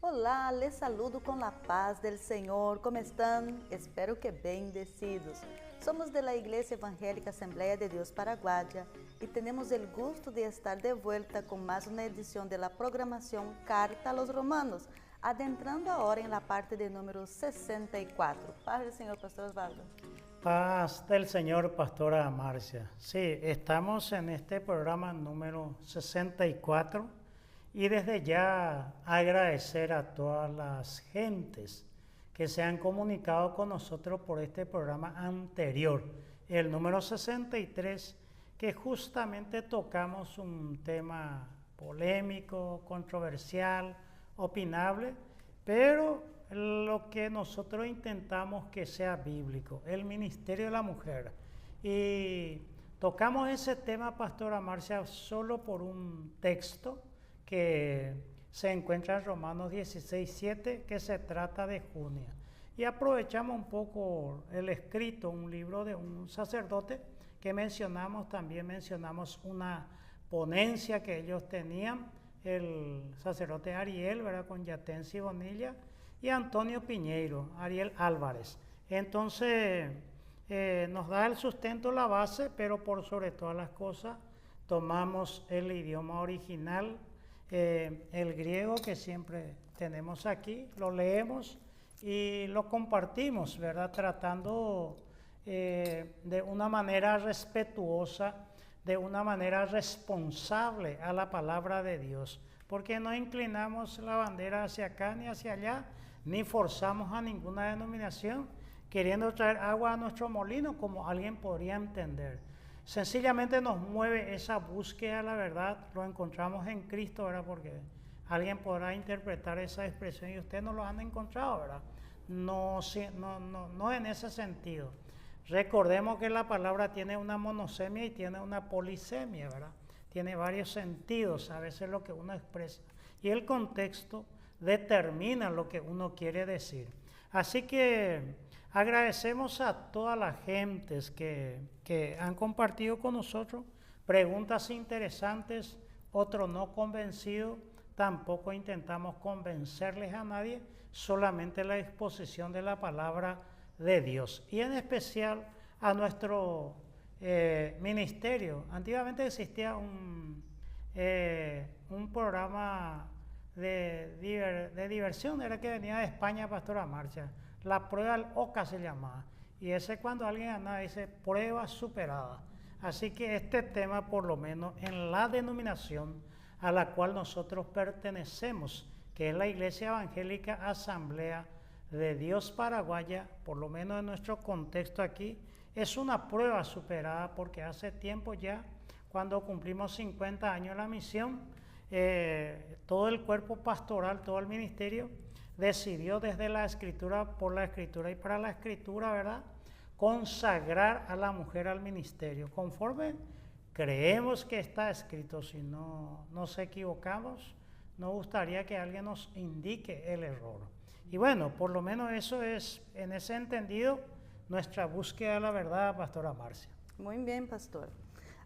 Olá, les saludo com a paz del Senhor. Como estão? Espero que bendecidos. Somos de la Iglesia Evangélica Asamblea de Dios Paraguaya y tenemos el gusto de estar de vuelta con más una edición de la programación Carta a los Romanos, adentrando ahora en la parte de número 64. Paz del Señor, Pastor Osvaldo. Paz del Señor, Pastora Marcia. Sí, estamos en este programa número 64 y desde ya agradecer a todas las gentes que se han comunicado con nosotros por este programa anterior, el número 63, que justamente tocamos un tema polémico, controversial, opinable, pero lo que nosotros intentamos que sea bíblico, el ministerio de la mujer. Y tocamos ese tema, Pastora Marcia, solo por un texto que se encuentra en Romanos 16:7, que se trata de Junia. Y aprovechamos un poco el escrito, un libro de un sacerdote que mencionamos, también mencionamos una ponencia que ellos tenían, el sacerdote Ariel, ¿verdad?, con Yatensi Bonilla, y Antonio Piñeiro, Ariel Álvarez. Entonces, nos da el sustento, la base, pero por sobre todas las cosas, tomamos el idioma original, el griego que siempre tenemos aquí, lo leemos y lo compartimos, ¿verdad?, tratando de una manera respetuosa, de una manera responsable a la palabra de Dios, porque no inclinamos la bandera hacia acá ni hacia allá, ni forzamos a ninguna denominación queriendo traer agua a nuestro molino, como alguien podría entender. Sencillamente nos mueve esa búsqueda de la verdad, lo encontramos en Cristo, ¿verdad? Porque alguien podrá interpretar esa expresión y ustedes no lo han encontrado, ¿verdad? No en ese sentido. Recordemos que la palabra tiene una monosemia y tiene una polisemia, ¿verdad? Tiene varios sentidos, a veces lo que uno expresa. Y el contexto determina lo que uno quiere decir. Así que agradecemos a todas las gentes que han compartido con nosotros preguntas interesantes, otros no convencidos. Tampoco intentamos convencerles a nadie, solamente la exposición de la palabra de Dios. Y en especial a nuestro ministerio. Antiguamente existía un programa de diversión, era que venía de España, Pastora Marcia. La prueba del OCA se llamaba. Y ese cuando alguien anda dice prueba superada. Así que este tema, por lo menos en la denominación a la cual nosotros pertenecemos, que es la Iglesia Evangélica Asamblea de Dios Paraguaya, por lo menos en nuestro contexto aquí, es una prueba superada, porque hace tiempo ya, cuando cumplimos 50 años de la misión, todo el cuerpo pastoral, todo el ministerio, decidió desde la Escritura, por la Escritura y para la Escritura, ¿verdad?, consagrar a la mujer al ministerio, conforme creemos que está escrito. Si no nos equivocamos, nos gustaría que alguien nos indique el error. Y bueno, por lo menos eso es, en ese entendido, nuestra búsqueda de la verdad, Pastora Marcia. Muy bien, pastor.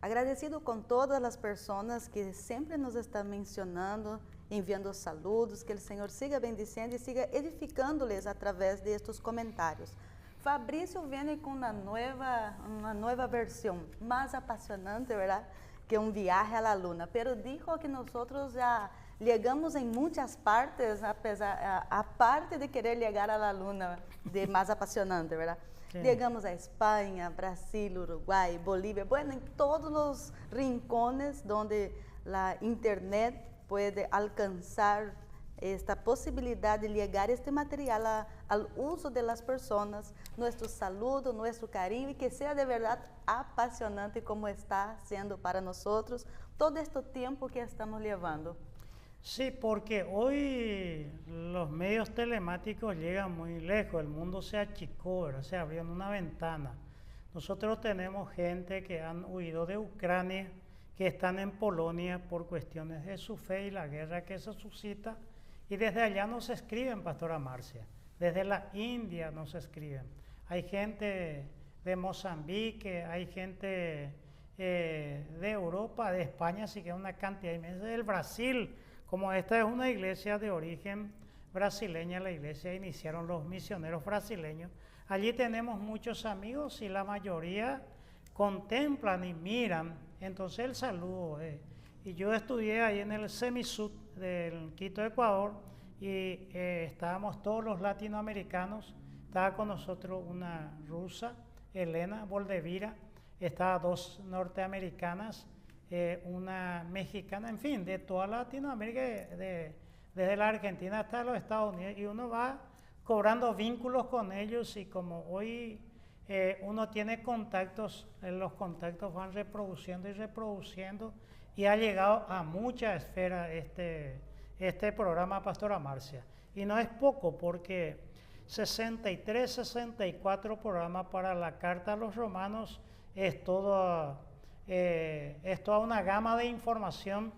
Agradecido con todas las personas que siempre nos están mencionando, enviando saludos, que el Señor siga bendiciendo y siga edificándoles a través de estos comentarios. Fabrício viene con una nueva versión, más apasionante, ¿verdad?, que un viaje a la luna, pero dijo que nosotros ya llegamos en muchas partes, aparte de querer llegar a la luna, de más apasionante, ¿verdad? Sí. Llegamos a España, Brasil, Uruguay, Bolivia, bueno, en todos los rincones donde la internet puede alcanzar esta posibilidad de llegar este material al uso de las personas, nuestro saludo, nuestro cariño, y que sea de verdad apasionante como está siendo para nosotros todo este tiempo que estamos llevando. Sí, porque hoy los medios telemáticos llegan muy lejos, el mundo se achicó, ¿verdad?, se abrió una ventana. Nosotros tenemos gente que han huido de Ucrania, que están en Polonia por cuestiones de su fe y la guerra que se suscita, y desde allá nos escriben, Pastora Marcia, desde la India nos escriben. Hay gente de Mozambique, hay gente de Europa, de España, así que una cantidad inmensa, del Brasil. Como esta es una iglesia de origen brasileña, la iglesia iniciaron los misioneros brasileños. Allí tenemos muchos amigos y la mayoría contemplan y miran, entonces el saludo. Y yo estudié ahí en el Semisud del Quito, Ecuador, y estábamos todos los latinoamericanos, estaba con nosotros una rusa, Elena Boldevira, estaban 2 norteamericanas, una mexicana, en fin, de toda Latinoamérica, desde la Argentina hasta los Estados Unidos, y uno va cobrando vínculos con ellos, y como hoy uno tiene contactos, los contactos van reproduciendo y reproduciendo, y ha llegado a mucha esfera este programa, Pastora Marcia. Y no es poco, porque 63, 64 programas para la Carta a los Romanos es toda una gama de información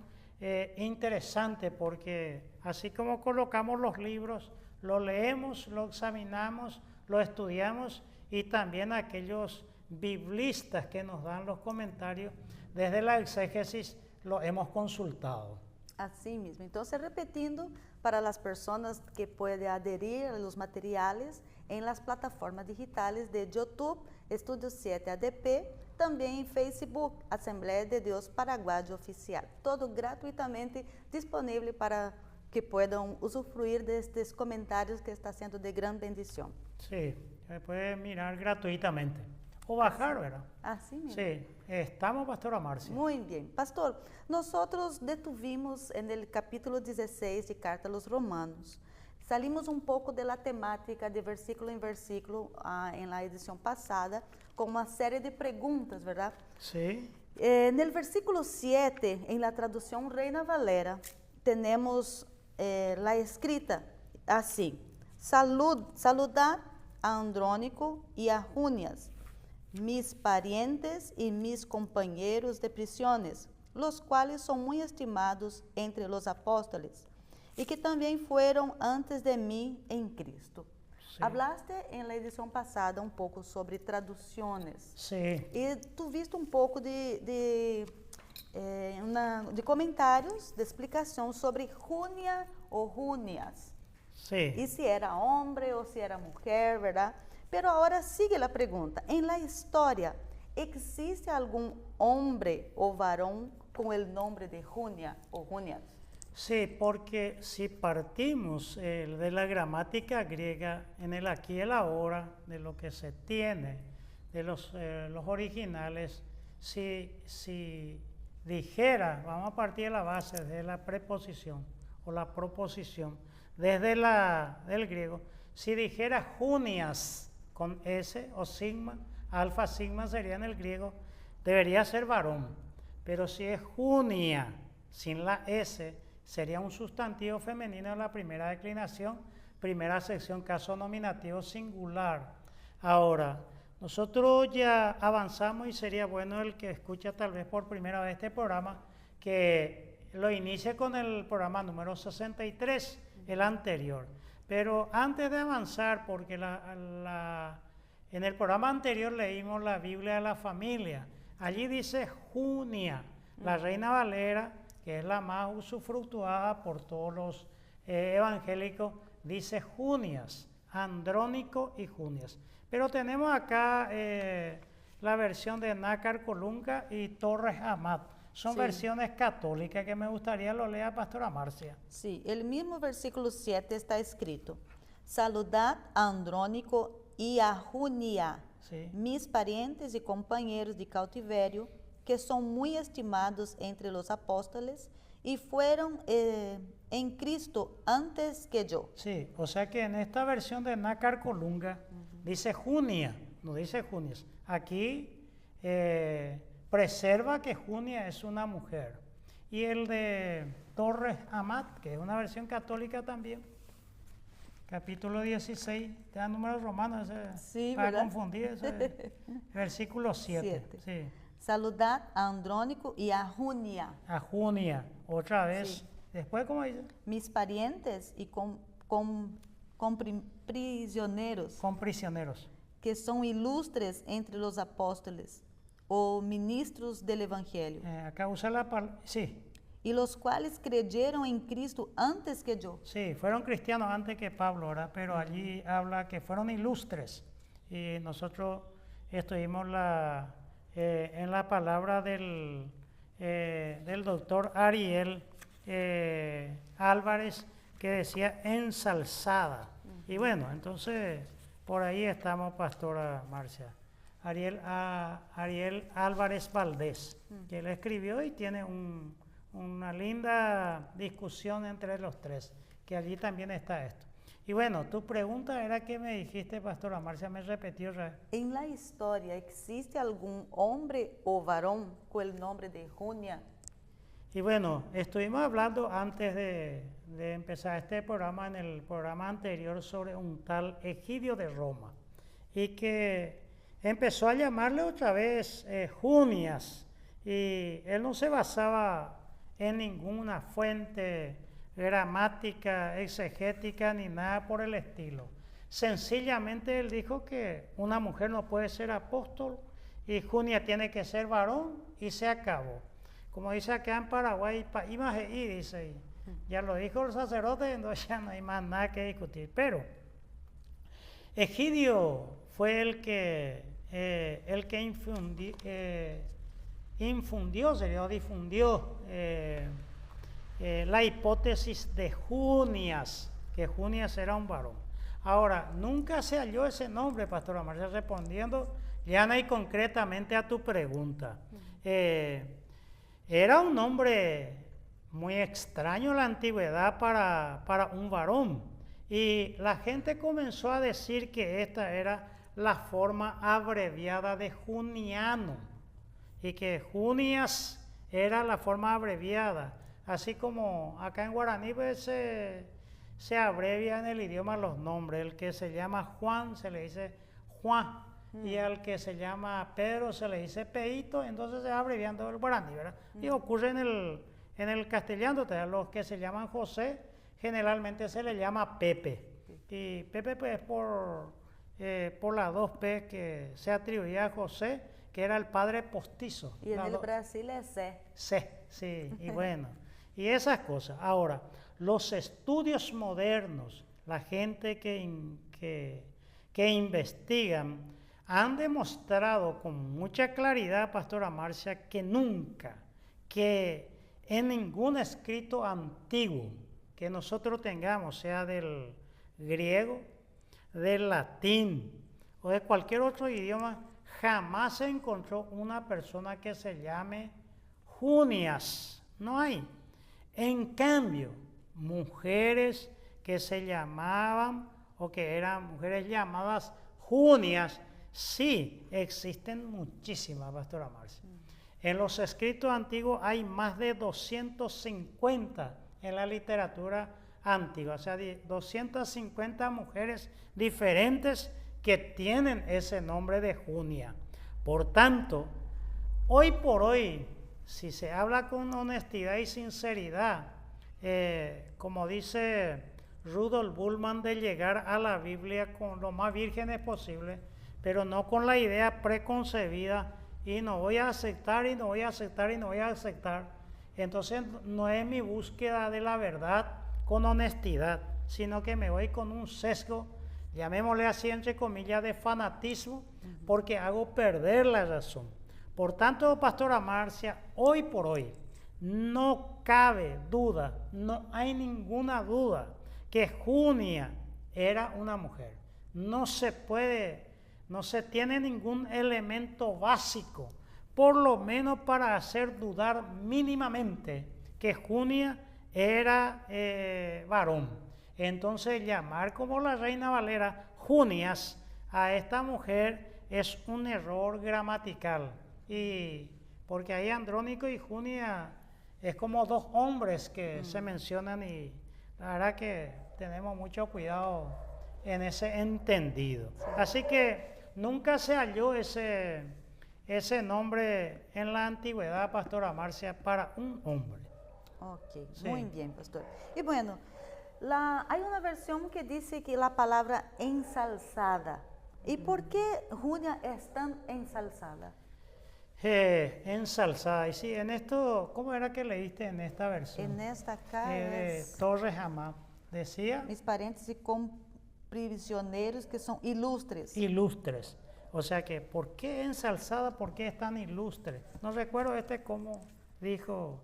interesante, porque así como colocamos los libros, lo leemos, lo examinamos, lo estudiamos, y también aquellos biblistas que nos dan los comentarios desde la exégesis lo hemos consultado. Así mismo. Entonces, repetindo, para las personas que pueden adherir a los materiales en las plataformas digitales de YouTube, Estudio 7 ADP, también en Facebook, Asamblea de Dios Paraguayo Oficial. Todo gratuitamente disponible para que puedan usufruir de estos comentarios que está siendo de gran bendición. Sí, se puede mirar gratuitamente. O bajar, ¿verdad? Así mismo. Sí, estamos, Pastora Marcia. Muy bien. Pastor, nosotros detuvimos en el capítulo 16 de Carta a los Romanos. Salimos un poco de la temática de versículo en versículo en la edición pasada, con una serie de preguntas, ¿verdad? Sí. En el versículo 7, en la traducción Reina Valera, tenemos la escrita así: saludad a Andrónico y a Junias, mis parientes y mis compañeros de prisiones, los cuales son muy estimados entre los apóstoles, y que también fueron antes de mí en Cristo. Sí. Hablaste en la edición pasada un poco sobre traducciones. Sí. Y tuviste un poco de comentários, de explicación sobre Junia o Junias. Sí. Y si era hombre o si era mujer, ¿verdad? Pero ahora sigue la pregunta. En la historia, ¿existe algún hombre o varón con el nombre de Junia o Junias? Sí, porque si partimos de la gramática griega, en el aquí y el ahora, de lo que se tiene, de los originales, si dijera, vamos a partir de la base de la preposición o la proposición, desde del griego, si dijera Junias con S o sigma, alfa sigma sería en el griego, debería ser varón, pero si es Junia sin la S, sería un sustantivo femenino de la primera declinación, primera sección, caso nominativo singular. Ahora, nosotros ya avanzamos y sería bueno el que escucha tal vez por primera vez este programa, que lo inicie con el programa número 63, el anterior. Pero antes de avanzar, porque en el programa anterior leímos la Biblia de la familia, allí dice Junia, la Reina Valera, que es la más usufructuada por todos los evangélicos, dice Junias, Andrónico y Junias. Pero tenemos acá la versión de Nácar Colunga y Torres Amat. Son versiones católicas que me gustaría lo lea Pastora Marcia. Sí, el mismo versículo 7 está escrito: saludad a Andrónico y a Junia, mis parientes y compañeros de cautiverio, que son muy estimados entre los apóstoles y fueron en Cristo antes que yo. Sí, o sea que en esta versión de Nácar Colunga dice Junia, no dice Junias. Aquí preserva que Junia es una mujer. Y el de Torres Amat, que es una versión católica también, capítulo 16, te da números romanos, sí, para ¿verdad? confundir, ese, versículo 7. Sí. Saludad a Andrónico y a Junia. A Junia, otra vez. Sí. Después, ¿cómo dice? Mis parientes y prisioneros. Con prisioneros. Que son ilustres entre los apóstoles o ministros del Evangelio. Acá usa la palabra, sí. y los cuales creyeron en Cristo antes que yo. Sí, fueron cristianos antes que Pablo, ¿verdad? Pero allí habla que fueron ilustres. Y nosotros estuvimos en la palabra del doctor Ariel Álvarez, que decía ensalzada. Y bueno, entonces por ahí estamos, Pastora Marcia. Ariel Álvarez Valdés, que él escribió y tiene una linda discusión entre los tres, que allí también está esto. Y bueno, tu pregunta era que me dijiste, Pastora Marcia, me repetió otra vez. En la historia, ¿existe algún hombre o varón con el nombre de Junia? Y bueno, estuvimos hablando antes de empezar este programa, en el programa anterior, sobre un tal Egidio de Roma, y que empezó a llamarle otra vez Junias, y él no se basaba en ninguna fuente gramática, exegética, ni nada por el estilo. Sencillamente él dijo que una mujer no puede ser apóstol y Junia tiene que ser varón, y se acabó. Como dice acá en Paraguay, y dice, ya lo dijo el sacerdote, entonces ya no hay más nada que discutir. Pero Egidio fue el que difundió la hipótesis de Junias, que Junias era un varón. Ahora, nunca se halló ese nombre, Pastora Marcia, respondiendo ya no hay concretamente a tu pregunta. Era un nombre muy extraño en la antigüedad para un varón, y la gente comenzó a decir que esta era la forma abreviada de Juniano, y que Junias era la forma abreviada, así como acá en guaraní pues, se abrevia en el idioma los nombres. El que se llama Juan se le dice Juan, y al que se llama Pedro se le dice Peito, entonces se va abreviando el guaraní, ¿verdad? Y ocurre en el castellano, los que se llaman José, generalmente se le llama Pepe, y Pepe pues por las dos P que se atribuía a José, que era el padre postizo. Y en el Brasil es C. C, sí, y bueno, y esas cosas. Ahora, los estudios modernos, la gente que investigan, han demostrado con mucha claridad, Pastora Marcia, que nunca, que en ningún escrito antiguo que nosotros tengamos, sea del griego, del latín o de cualquier otro idioma, jamás se encontró una persona que se llame Junias. No hay. En cambio, mujeres que se llamaban o que eran mujeres llamadas Junias, sí, existen muchísimas, Pastora Marcia. En los escritos antiguos hay más de 250 en la literatura antigua, o sea, 250 mujeres diferentes que tienen ese nombre de Junia. Por tanto, hoy por hoy, si se habla con honestidad y sinceridad, como dice Rudolf Bultmann, de llegar a la Biblia con lo más vírgenes posible, pero no con la idea preconcebida, y no voy a aceptar, y no voy a aceptar, y no voy a aceptar. Entonces no es mi búsqueda de la verdad con honestidad, sino que me voy con un sesgo, llamémosle así entre comillas, de fanatismo, porque hago perder la razón. Por tanto, Pastora Marcia, hoy por hoy, no cabe duda, no hay ninguna duda que Junia era una mujer. No se tiene ningún elemento básico, por lo menos para hacer dudar mínimamente que Junia era varón. Entonces llamar como la Reina Valera Junias a esta mujer es un error gramatical, y porque ahí Andrónico y Junia es como dos hombres que se mencionan, y la verdad que tenemos mucho cuidado en ese entendido. Así que nunca se halló ese nombre en la antigüedad, Pastora Marcia, para un hombre. Ok, Sí. muy bien, pastor. Y bueno, hay una versión que dice que la palabra ensalzada. ¿Y por qué Junia es tan ensalzada? Ensalzada. Y sí, en esto, ¿cómo era que leíste en esta versión? En esta acá De es Torres Hamá. Decía mis parientes y comprisioneiros que son ilustres. ilustres. O sea que, ¿por qué ensalzada? ¿Por qué es tan ilustre? No recuerdo cómo dijo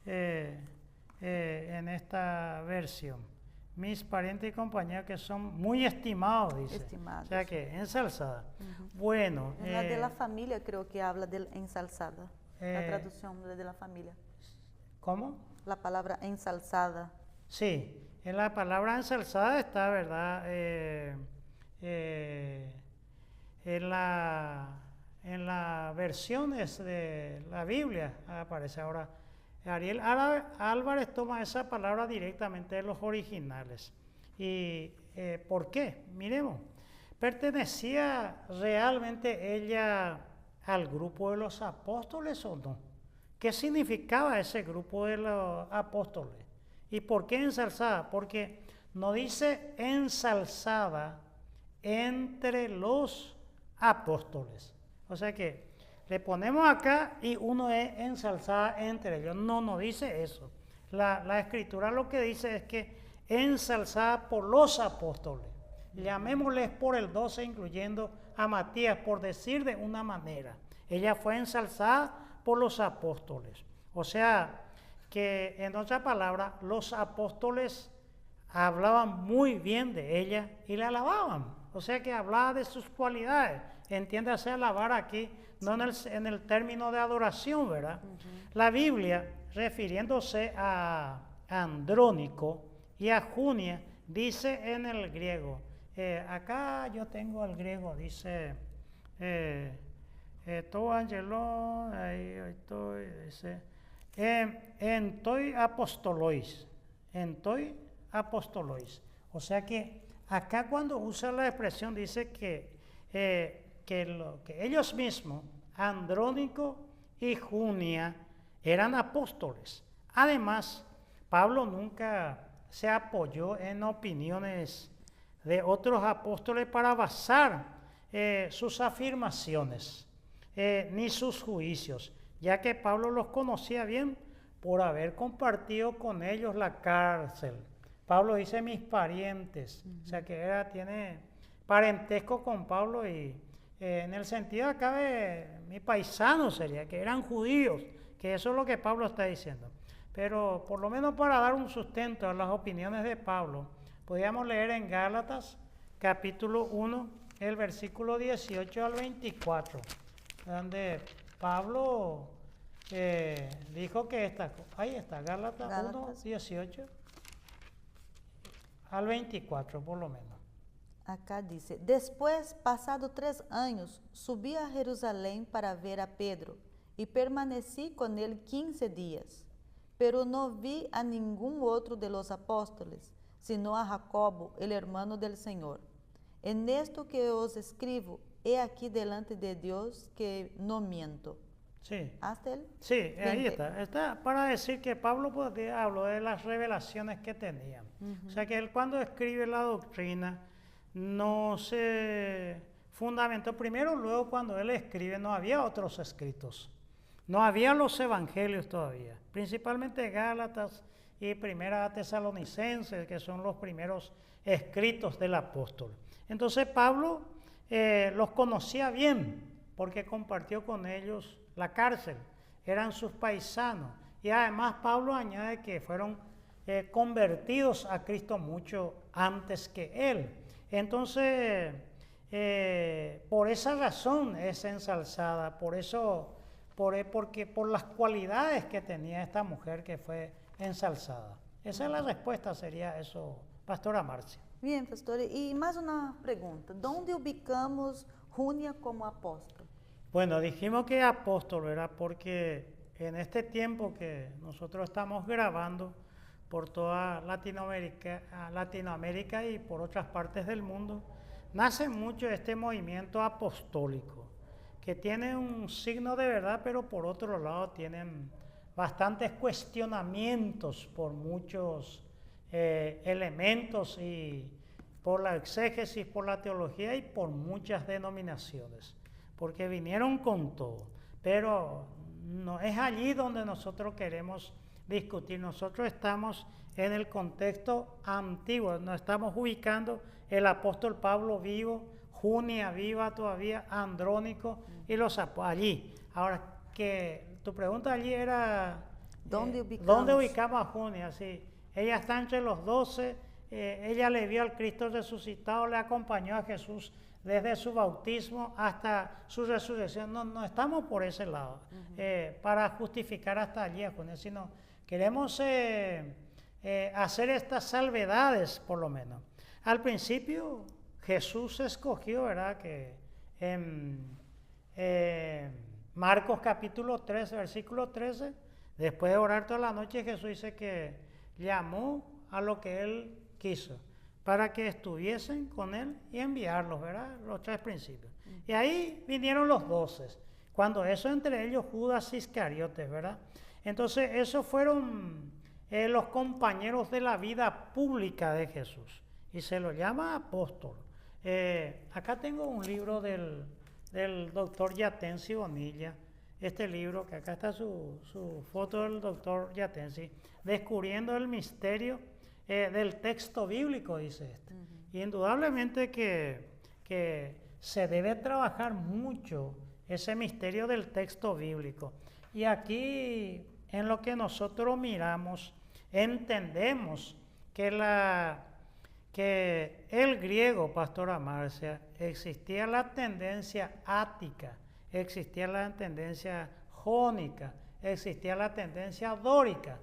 en esta versión. Mis parientes y compañeros que son muy estimados, dice. Estimados. O sea que ensalzada. Bueno. En la de la familia creo que habla de ensalzada. La traducción de la familia. ¿Cómo? La palabra ensalzada. Sí, en la palabra ensalzada está, ¿verdad? En la versiones de la Biblia aparece ahora. Ariel Álvarez toma esa palabra directamente de los originales. ¿Y por qué? Miremos, ¿pertenecía realmente ella al grupo de los apóstoles o no? ¿Qué significaba ese grupo de los apóstoles? ¿Y por qué ensalzada? Porque no dice ensalzada entre los apóstoles. O sea que le ponemos acá y uno es ensalzada entre ellos. No, no dice eso. La escritura lo que dice es que ensalzada por los apóstoles. Llamémosles por el 12, incluyendo a Matías, por decir de una manera. Ella fue ensalzada por los apóstoles. O sea, que en otra palabra, los apóstoles hablaban muy bien de ella y la alababan. O sea que hablaba de sus cualidades. Entiéndase alabar aquí, no en el término de adoración, ¿verdad? La Biblia, refiriéndose a Andrónico y a Junia, dice en el griego, acá yo tengo el griego, dice, todo angelo, ahí estoy, dice, entoi apostolois, o sea que acá cuando usa la expresión dice que ellos mismos, Andrónico y Junia, eran apóstoles. Además, Pablo nunca se apoyó en opiniones de otros apóstoles para basar sus afirmaciones, ni sus juicios, ya que Pablo los conocía bien por haber compartido con ellos la cárcel. Pablo dice mis parientes, o sea que tiene parentesco con Pablo y en el sentido acá de mi paisano sería, que eran judíos, que eso es lo que Pablo está diciendo. Pero por lo menos para dar un sustento a las opiniones de Pablo, podríamos leer en Gálatas capítulo 1, el versículo 18 al 24, donde Pablo dijo que ahí está, Gálatas 1, 18 al 24 por lo menos. Acá dice, después, pasado 3 años, subí a Jerusalén para ver a Pedro y permanecí con él 15 días, pero no vi a ningún otro de los apóstoles, sino a Jacobo, el hermano del Señor. En esto que os escribo, he aquí delante de Dios que no miento. Sí. ¿Hasta él? Sí, ahí está. Está para decir que Pablo habló de las revelaciones que tenían. O sea que él cuando escribe la doctrina no se fundamentó primero, luego cuando él escribe no había otros escritos. No había los evangelios todavía, principalmente Gálatas y Primera Tesalonicenses, que son los primeros escritos del apóstol. Entonces Pablo los conocía bien porque compartió con ellos la cárcel, eran sus paisanos. Y además Pablo añade que fueron convertidos a Cristo mucho antes que él. Entonces, por esa razón es ensalzada, por las cualidades que tenía esta mujer que fue ensalzada. Esa es la respuesta, sería eso, Pastora Marcia. Bien, pastor. Y más una pregunta. ¿Dónde ubicamos Junia como apóstol? Bueno, dijimos que apóstol, ¿verdad? Porque en este tiempo que nosotros estamos grabando por toda Latinoamérica y por otras partes del mundo, nace mucho este movimiento apostólico, que tiene un signo de verdad, pero por otro lado tienen bastantes cuestionamientos por muchos elementos y por la exégesis, por la teología y por muchas denominaciones, porque vinieron con todo. pero no es allí donde nosotros queremos discutir. Nosotros estamos en el contexto antiguo, nos estamos ubicando el apóstol Pablo vivo, Junia viva todavía, Andrónico y los allí. Ahora, que tu pregunta allí era ¿dónde ubicamos a Junia? Sí, ella está entre los 12, ella le vio al Cristo resucitado, le acompañó a Jesús desde su bautismo hasta su resurrección. No estamos por ese lado, para justificar hasta allí a Junia, sino queremos hacer estas salvedades por lo menos. Al principio Jesús escogió, ¿verdad? Que en Marcos capítulo 13, versículo 13, después de orar toda la noche, Jesús dice que llamó a lo que él quiso para que estuviesen con él y enviarlos, ¿verdad? Los 3 principios. Y ahí vinieron los 12, cuando eso entre ellos Judas Iscariotes, ¿verdad? Entonces esos fueron los compañeros de la vida pública de Jesús y se lo llama apóstol. Acá tengo un libro del doctor Yatensi Bonilla, este libro, que acá está su foto del doctor Yatensi, descubriendo el misterio del texto bíblico, dice este. Indudablemente que se debe trabajar mucho ese misterio del texto bíblico. Y aquí, en lo que nosotros miramos, entendemos que el griego, Pastora Marcia, existía la tendencia ática, existía la tendencia jónica, existía la tendencia dórica.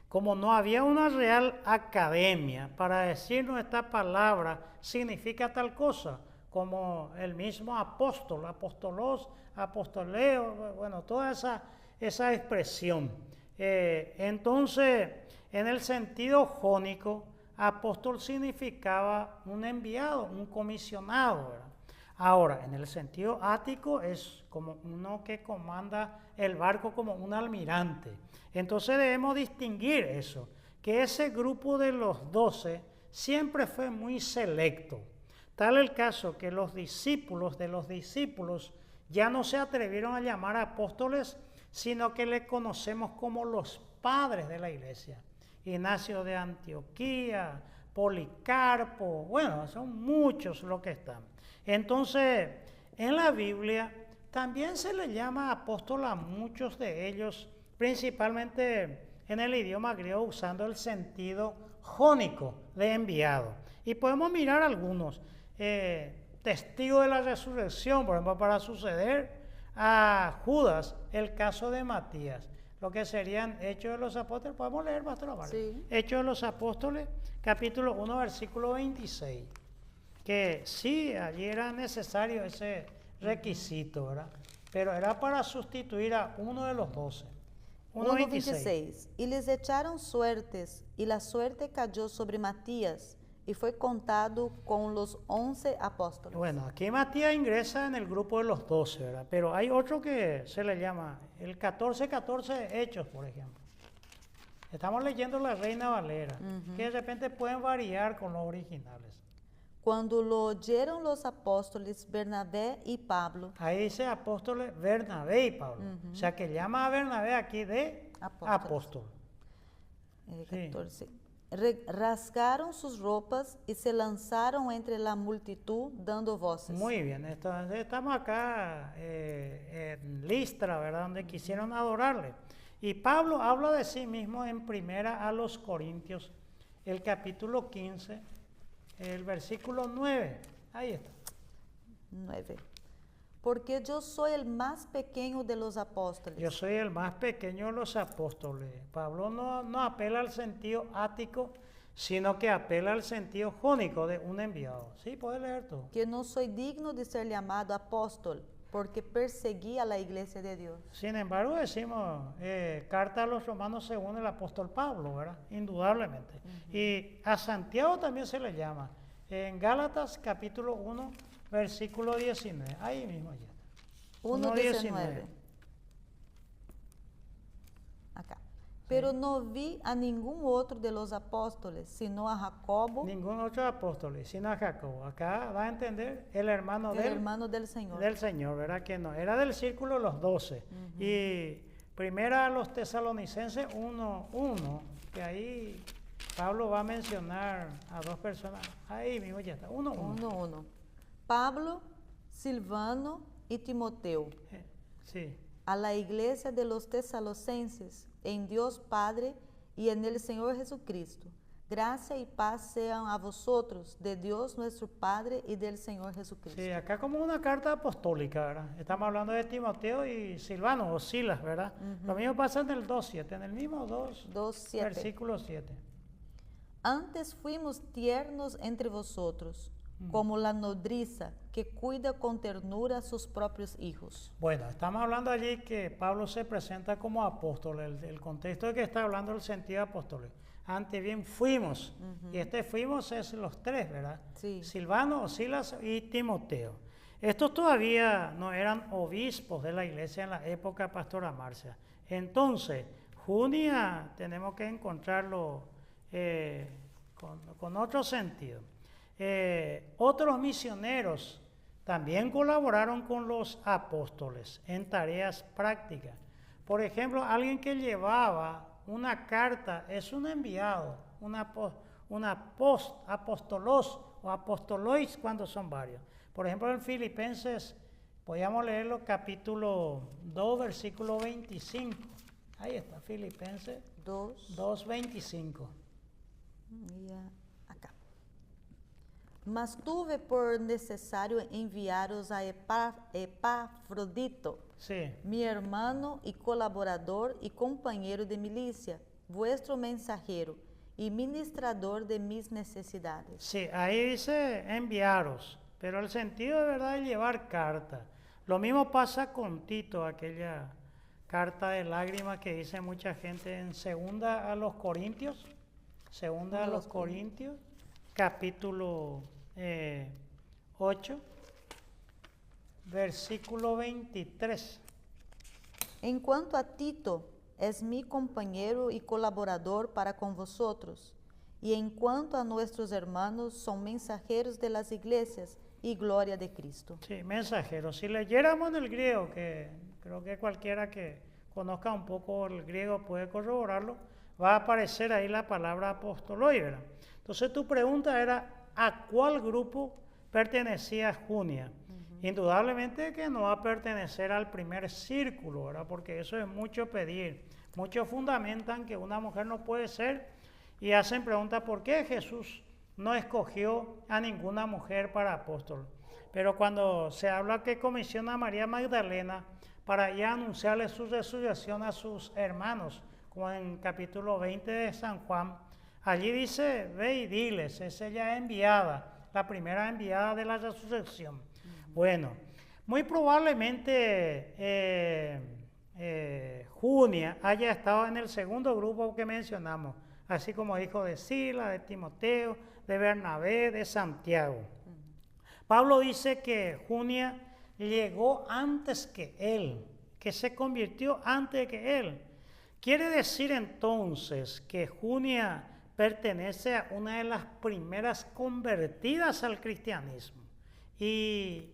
Como no había una real academia para decirnos esta palabra significa tal cosa, como el mismo apóstol, apostolos, apostoleo, bueno, toda esa expresión. Entonces, en el sentido jónico, apóstol significaba un enviado, un comisionado, ¿verdad? Ahora, en el sentido ático es como uno que comanda el barco como un almirante. Entonces debemos distinguir eso, que ese grupo de los 12 siempre fue muy selecto. Tal el caso que los discípulos de los discípulos ya no se atrevieron a llamar apóstoles, sino que le conocemos como los padres de la iglesia. Ignacio de Antioquía, Policarpo, bueno, son muchos los que están. Entonces, en la Biblia también se le llama apóstol a muchos de ellos, principalmente en el idioma griego usando el sentido jónico de enviado. Y podemos mirar algunos, testigos de la resurrección, por ejemplo, para suceder a Judas, el caso de Matías, lo que serían Hechos de los Apóstoles. ¿Podemos leer, Pastor Amaro? Sí. Hechos de los Apóstoles, capítulo 1, versículo 26. Que sí, allí era necesario ese requisito, ¿verdad? Pero era para sustituir a uno de los 12. 1:26. Y les echaron suertes, y la suerte cayó sobre Matías, y fue contado con los 11 apóstoles. Bueno, aquí Matías ingresa en el grupo de los 12, ¿verdad? Pero hay otro que se le llama el 14:14 Hechos, por ejemplo. Estamos leyendo la Reina Valera, que de repente pueden variar con los originales. Cuando lo oyeron los apóstoles Bernabé y Pablo. Ahí dice apóstoles Bernabé y Pablo. O sea que llama a Bernabé aquí de apóstol. 14. Rasgaron sus ropas y se lanzaron entre la multitud dando voces. Muy bien, entonces estamos acá en Listra, ¿verdad? Donde quisieron adorarle. Y Pablo habla de sí mismo en primera a los Corintios, el capítulo 15, el versículo 9. Ahí está. 9. Porque yo soy el más pequeño de los apóstoles. Yo soy el más pequeño de los apóstoles. Pablo no apela al sentido ático, sino que apela al sentido jónico de un enviado. Sí, puedes leer tú. Que no soy digno de ser llamado apóstol, porque perseguí a la iglesia de Dios. Sin embargo, decimos, carta a los romanos según el apóstol Pablo, ¿verdad? Indudablemente. Y a Santiago también se le llama. En Gálatas capítulo 1, versículo 19. Ahí mismo ya. 1:19. Acá. Pero no vi a ningún otro de los apóstoles, sino a Jacobo, Ningún otro apóstol, sino a Jacobo. Acá va a entender el hermano el hermano del Señor. del Señor, ¿verdad que no? Era del círculo de los 12. Y primera a los tesalonicenses 1:1, que ahí Pablo va a mencionar a dos personas. Ahí mismo ya está, 1:1. 1:1. Pablo, Silvano y Timoteo, Sí. a la iglesia de los tesalonicenses, en Dios Padre y en el Señor Jesucristo. Gracia y paz sean a vosotros, de Dios nuestro Padre y del Señor Jesucristo. Sí, acá como una carta apostólica, ¿verdad? Estamos hablando de Timoteo y Silvano o Silas, ¿verdad? Lo mismo pasa en el 2:7, en el mismo 2:7. versículo 7. Antes fuimos tiernos entre vosotros, como la nodriza que cuida con ternura a sus propios hijos. Bueno, estamos hablando allí que Pablo se presenta como apóstol. El contexto de que está hablando el sentido apostólico. Antes bien fuimos, y este fuimos es los tres, ¿verdad? Sí. Silvano, Silas y Timoteo. Estos todavía no eran obispos de la iglesia en la época Pastora Marcia. Entonces, Junia tenemos que encontrarlo con otro sentido. Otros misioneros también colaboraron con los apóstoles en tareas prácticas. Por ejemplo, alguien que llevaba una carta es un enviado, apóstolos o apostolois cuando son varios. Por ejemplo, en Filipenses, podríamos leerlo capítulo 2, versículo 25. Ahí está, Filipenses 2:25. Acá. Mas tuve por necesario enviaros a Epafrodito, Sí. mi hermano y colaborador y compañero de milicia, vuestro mensajero y ministrador de mis necesidades. Sí, ahí dice enviaros, pero el sentido de verdad es llevar carta. Lo mismo pasa con Tito, aquella carta de lágrimas que dice mucha gente en segunda a los Corintios, capítulo 8, versículo 23. En cuanto a Tito, es mi compañero y colaborador para con vosotros, y en cuanto a nuestros hermanos, son mensajeros de las iglesias y gloria de Cristo. Sí, mensajeros. Si leyéramos en el griego, que creo que cualquiera que conozca un poco el griego puede corroborarlo, va a aparecer ahí la palabra apostoloi, ¿verdad? Entonces tu pregunta era, ¿a cuál grupo pertenecía Junia? Indudablemente que no va a pertenecer al primer círculo, ¿verdad? Porque eso es mucho pedir. Muchos fundamentan que una mujer no puede ser y hacen preguntas, ¿por qué Jesús no escogió a ninguna mujer para apóstol? Pero cuando se habla que comisiona a María Magdalena para ir a anunciarle su resurrección a sus hermanos, como en capítulo 20 de San Juan, allí dice, ve y diles, es ella enviada, la primera enviada de la resurrección. Bueno, muy probablemente Junia haya estado en el segundo grupo que mencionamos, así como hijo de Silas, de Timoteo, de Bernabé, de Santiago. Pablo dice que Junia llegó antes que él, que se convirtió antes que él. Quiere decir entonces que Junia pertenece a una de las primeras convertidas al cristianismo. Y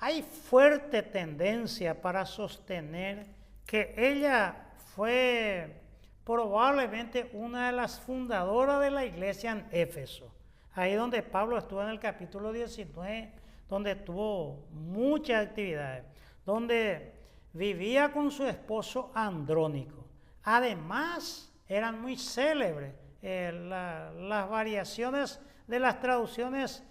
hay fuerte tendencia para sostener que ella fue probablemente una de las fundadoras de la iglesia en Éfeso. Ahí donde Pablo estuvo en el capítulo 19, donde tuvo muchas actividades, donde vivía con su esposo Andrónico. Además, eran muy célebres. Las variaciones de las traducciones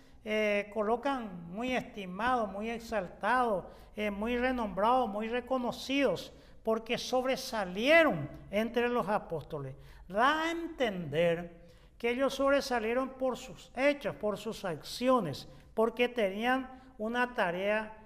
colocan muy estimados, muy exaltados, muy renombrados, muy reconocidos, porque sobresalieron entre los apóstoles. Da a entender que ellos sobresalieron por sus hechos, por sus acciones, porque tenían una tarea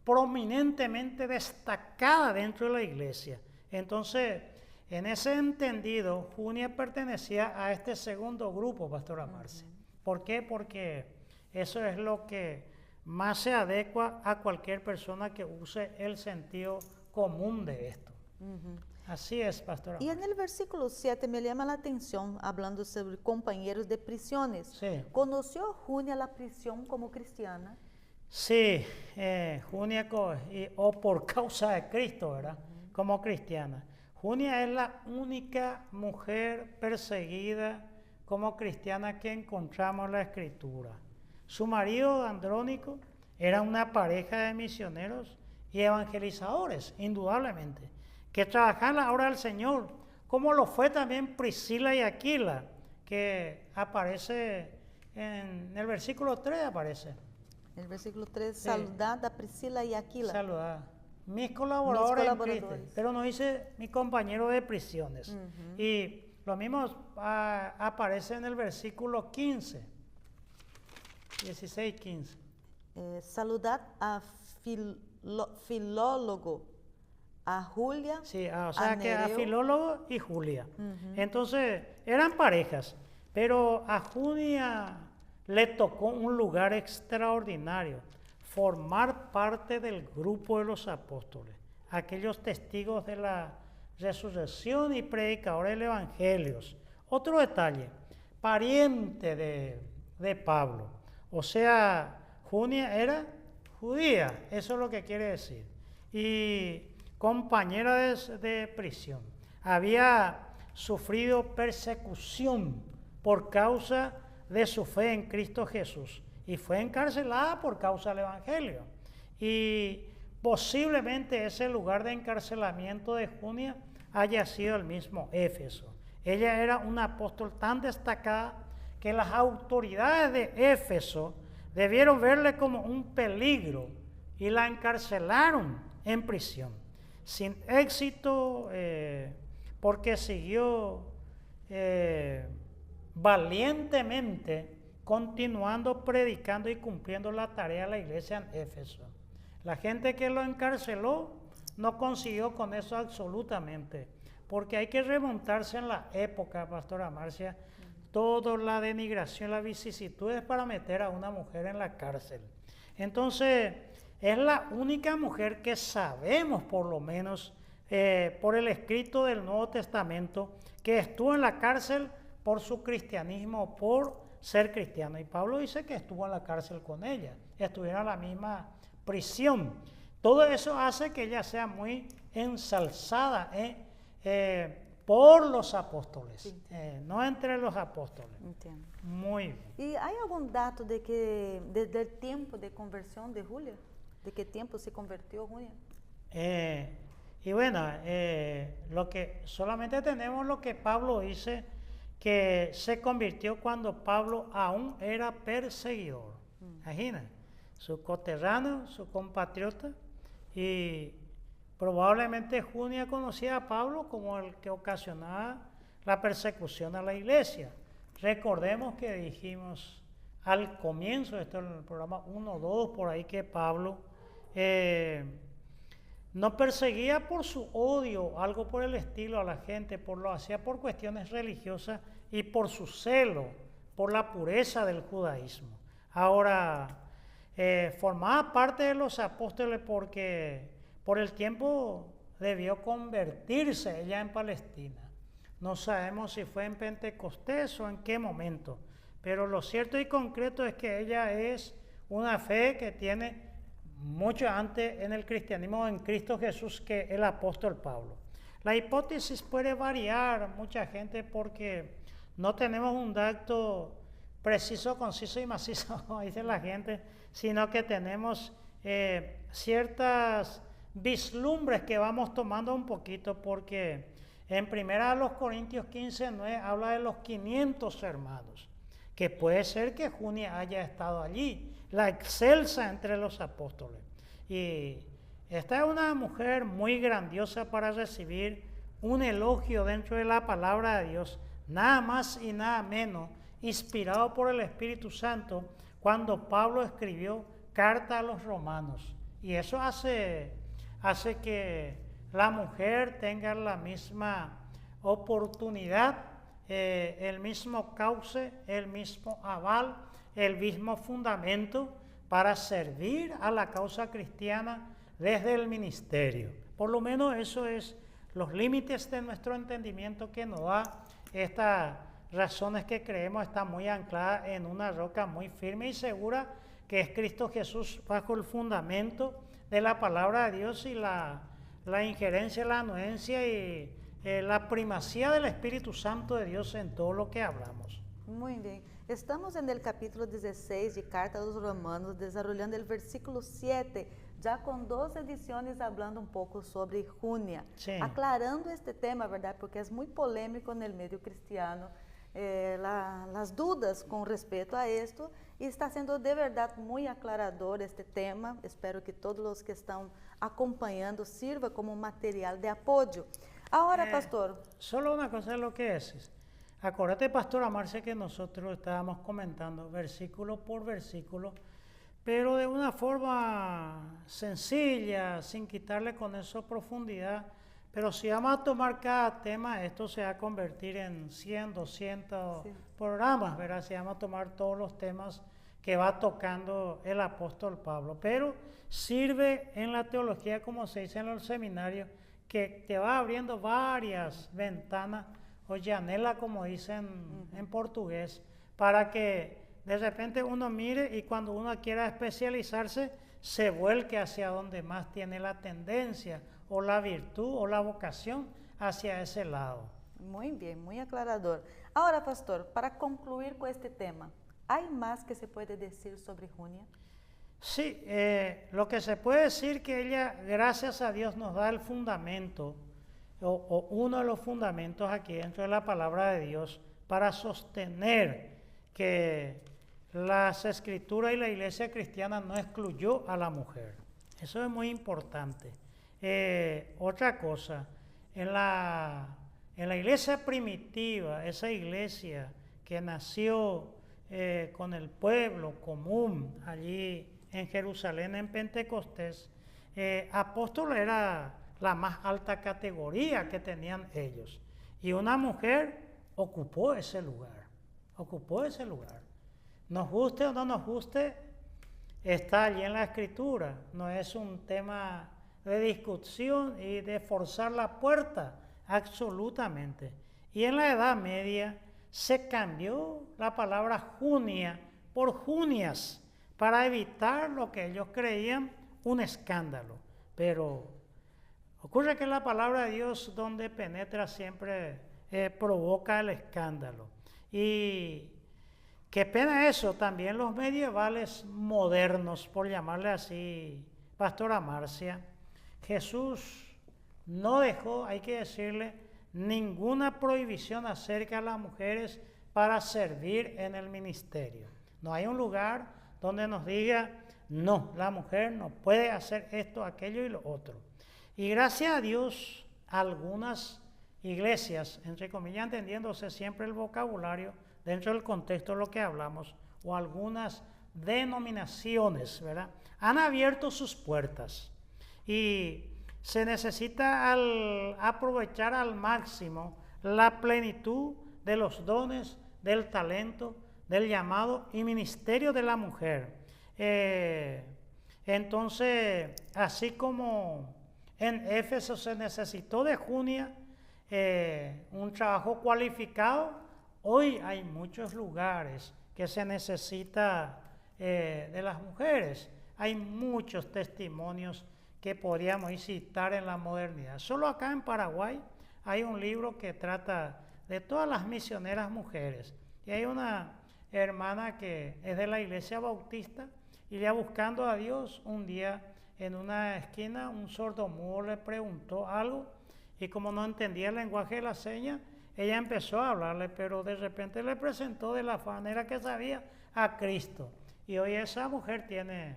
prominentemente destacada dentro de la iglesia. Entonces, en ese entendido, Junia pertenecía a este segundo grupo, Pastora Marcia. ¿Por qué? Porque eso es lo que más se adecua a cualquier persona que use el sentido común de esto. Así es, pastora. Y en el versículo 7 me llama la atención, hablando sobre compañeros de prisiones. Sí. ¿Conoció Junia la prisión como cristiana? Sí, Junia, o por causa de Cristo, ¿verdad? Como cristiana. Junia es la única mujer perseguida como cristiana que encontramos en la Escritura. Su marido, Andrónico, era una pareja de misioneros y evangelizadores, indudablemente, que trabajaban a la obra del Señor, como lo fue también Priscila y Aquila, que aparece en el versículo 3, aparece. El versículo 3, saludad a Priscila y Aquila. Saludad. Mis colaboradores en Cristo, pero no dice mi compañero de prisiones. Y lo mismo aparece en el versículo 15, 16, 15. Saludad a Filólogo, a Julia. Sí, o sea que a Filólogo y Julia. Entonces, eran parejas, pero a Julia le tocó un lugar extraordinario, formar parte del grupo de los apóstoles, aquellos testigos de la resurrección y predicadores del Evangelio. Otro detalle, pariente de Pablo, o sea, Junia era judía, eso es lo que quiere decir, y compañera de prisión. Había sufrido persecución por causa de su fe en Cristo Jesús y fue encarcelada por causa del Evangelio. Y posiblemente ese lugar de encarcelamiento de Junia haya sido el mismo Éfeso. Ella era una apóstol tan destacada que las autoridades de Éfeso debieron verle como un peligro y la encarcelaron en prisión. Sin éxito, porque siguió valientemente continuando predicando y cumpliendo la tarea de la iglesia en Éfeso. La gente que lo encarceló no consiguió con eso absolutamente, porque hay que remontarse en la época, pastora Marcia, toda la denigración, las vicisitudes para meter a una mujer en la cárcel. Entonces, es la única mujer que sabemos, por lo menos, por el escrito del Nuevo Testamento, que estuvo en la cárcel por su cristianismo, por ser cristiano. Y Pablo dice que estuvo en la cárcel con ella, estuvieron en la misma prisión. Todo eso hace que ella sea muy ensalzada por los apóstoles, sí. No entre los apóstoles. Entiendo. Muy bien. ¿Y hay algún dato del tiempo de conversión de Julia? ¿De qué tiempo se convirtió Julia? Y bueno, solamente tenemos lo que Pablo dice, que se convirtió cuando Pablo aún era perseguidor. Imagina, su coterráneo, su compatriota, y probablemente Junia conocía a Pablo como el que ocasionaba la persecución a la iglesia. Recordemos que dijimos al comienzo, esto en el programa 1 o 2, por ahí, que Pablo no perseguía por su odio, algo por el estilo a la gente, lo hacía por cuestiones religiosas y por su celo, por la pureza del judaísmo. Ahora, formaba parte de los apóstoles porque por el tiempo debió convertirse ella en Palestina. No sabemos si fue en Pentecostés o en qué momento, pero lo cierto y concreto es que ella es una fe que tiene mucho antes en el cristianismo en Cristo Jesús que el apóstol Pablo. La hipótesis puede variar, mucha gente, porque no tenemos un dato preciso, conciso y macizo, como dice la gente, sino que tenemos ciertas vislumbres que vamos tomando un poquito, porque en 1 Corintios 15:9 habla de los 500 hermanos, que puede ser que Junia haya estado allí, la excelsa entre los apóstoles. Y esta es una mujer muy grandiosa para recibir un elogio dentro de la palabra de Dios, nada más y nada menos, inspirado por el Espíritu Santo, cuando Pablo escribió carta a los romanos. Y eso hace que la mujer tenga la misma oportunidad, el mismo cauce, el mismo aval, el mismo fundamento para servir a la causa cristiana desde el ministerio. Por lo menos eso es los límites de nuestro entendimiento que nos da estas razones que creemos están muy ancladas en una roca muy firme y segura, que es Cristo Jesús, bajo el fundamento de la palabra de Dios y la injerencia, la anuencia y la primacía del Espíritu Santo de Dios en todo lo que hablamos. Muy bien. Estamos en el capítulo 16 de Carta a los Romanos, desarrollando el versículo 7, ya con 2 ediciones hablando un poco sobre Junia, Sí. aclarando este tema, ¿verdad? Porque es muy polémico en el medio cristiano, las dudas con respecto a esto, y está siendo de verdad muy aclarador este tema. Espero que todos los que están acompañando sirva como material de apoyo. Ahora, pastor. Solo una cosa es lo que es. Acuérdate, pastora Marcia, que nosotros estábamos comentando versículo por versículo, pero de una forma sencilla, sin quitarle con eso profundidad. Pero si vamos a tomar cada tema, esto se va a convertir en 100, 200 programas, ¿verdad? Si vamos a tomar todos los temas que va tocando el apóstol Pablo. Pero sirve en la teología, como se dice en los seminarios, que te va abriendo varias ventanas, o janela, como dicen en portugués, para que de repente uno mire y cuando uno quiera especializarse, se vuelque hacia donde más tiene la tendencia, o la virtud, o la vocación hacia ese lado. Muy bien, muy aclarador. Ahora, pastor, para concluir con este tema, ¿hay más que se puede decir sobre Junia? Sí, lo que se puede decir que ella, gracias a Dios, nos da el fundamento, o uno de los fundamentos aquí dentro de la palabra de Dios, para sostener que las escrituras y la iglesia cristiana no excluyó a la mujer. Eso es muy importante. Otra cosa, en la iglesia primitiva, esa iglesia que nació con el pueblo común allí en Jerusalén en Pentecostés, apóstol era la más alta categoría que tenían ellos. Y una mujer ocupó ese lugar, Nos guste o no nos guste, está allí en la Escritura. No es un tema de discusión y de forzar la puerta, absolutamente. Y en la Edad Media se cambió la palabra Junia por Junias para evitar lo que ellos creían un escándalo. Pero ocurre que la palabra de Dios, donde penetra, siempre provoca el escándalo. Y qué pena eso, también los medievales modernos, por llamarle así, pastora Marcia, Jesús no dejó, hay que decirle, ninguna prohibición acerca de las mujeres para servir en el ministerio. No hay un lugar donde nos diga, no, la mujer no puede hacer esto, aquello y lo otro. Y gracias a Dios, algunas iglesias, entre comillas, entendiéndose siempre el vocabulario dentro del contexto de lo que hablamos, o algunas denominaciones, ¿verdad?, han abierto sus puertas. Y se necesita aprovechar al máximo la plenitud de los dones, del talento, del llamado y ministerio de la mujer. Entonces, así como en Éfeso se necesitó de Junia un trabajo cualificado, hoy hay muchos lugares que se necesita de las mujeres. Hay muchos testimonios que podríamos citar en la modernidad. Solo acá en Paraguay hay un libro que trata de todas las misioneras mujeres. Y hay una hermana que es de la iglesia bautista y ya buscando a Dios, un día en una esquina un sordomudo le preguntó algo y como no entendía el lenguaje de la seña, ella empezó a hablarle, pero de repente le presentó de la manera que sabía a Cristo. Y hoy esa mujer tiene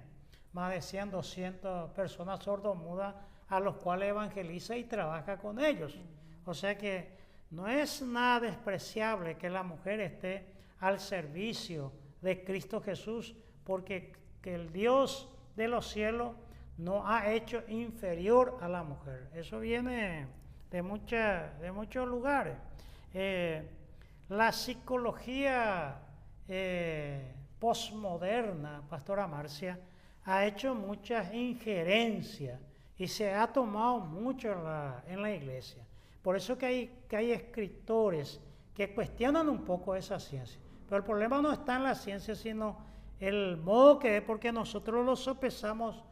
más de 100, 200 personas sordomudas a los cuales evangeliza y trabaja con ellos. O sea que no es nada despreciable que la mujer esté al servicio de Cristo Jesús, porque que el Dios de los cielos no ha hecho inferior a la mujer. Eso viene de muchos lugares. La psicología posmoderna, pastora Marcia, ha hecho muchas injerencias y se ha tomado mucho en la iglesia. Por eso que hay escritores que cuestionan un poco esa ciencia. Pero el problema no está en la ciencia, sino el modo que es, porque nosotros lo sopesamos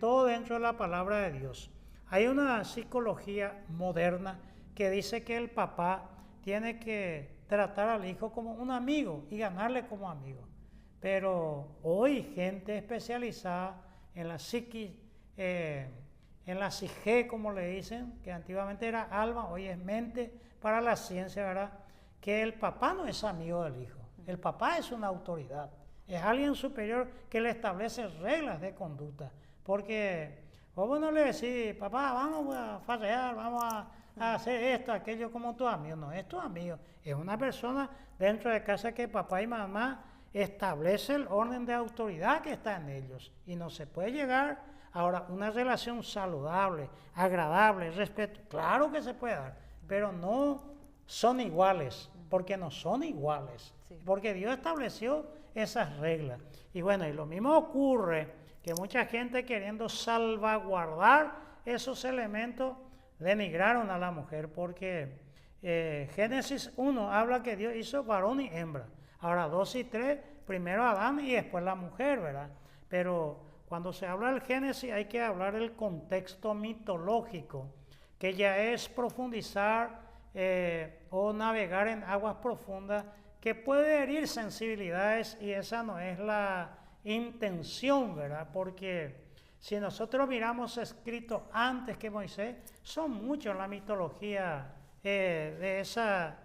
todo dentro de la palabra de Dios. Hay una psicología moderna que dice que el papá tiene que tratar al hijo como un amigo y ganarle como amigo. Pero hoy gente especializada en la psique, en la psique, como le dicen, que antiguamente era alma, hoy es mente, para la ciencia, ¿verdad? Que el papá no es amigo del hijo, el papá es una autoridad, es alguien superior que le establece reglas de conducta, porque vos no le decís, papá, vamos a farrear, vamos a hacer esto, aquello como tu amigo, no es tu amigo, es una persona dentro de casa que papá y mamá establece el orden de autoridad que está en ellos y no se puede llegar. Ahora, una relación saludable, agradable, respeto, claro que se puede dar, pero no son iguales, porque no son iguales, sí. Porque Dios estableció esas reglas. Y bueno, y lo mismo ocurre que mucha gente queriendo salvaguardar esos elementos denigraron a la mujer, porque Génesis 1 habla que Dios hizo varón y hembra. Ahora 2 y 3, primero Adán y después la mujer, ¿verdad? Pero cuando se habla del Génesis hay que hablar del contexto mitológico, que ya es profundizar o navegar en aguas profundas que puede herir sensibilidades, y esa no es la intención, ¿verdad? Porque si nosotros miramos escritos antes que Moisés, son muchos la mitología de esa,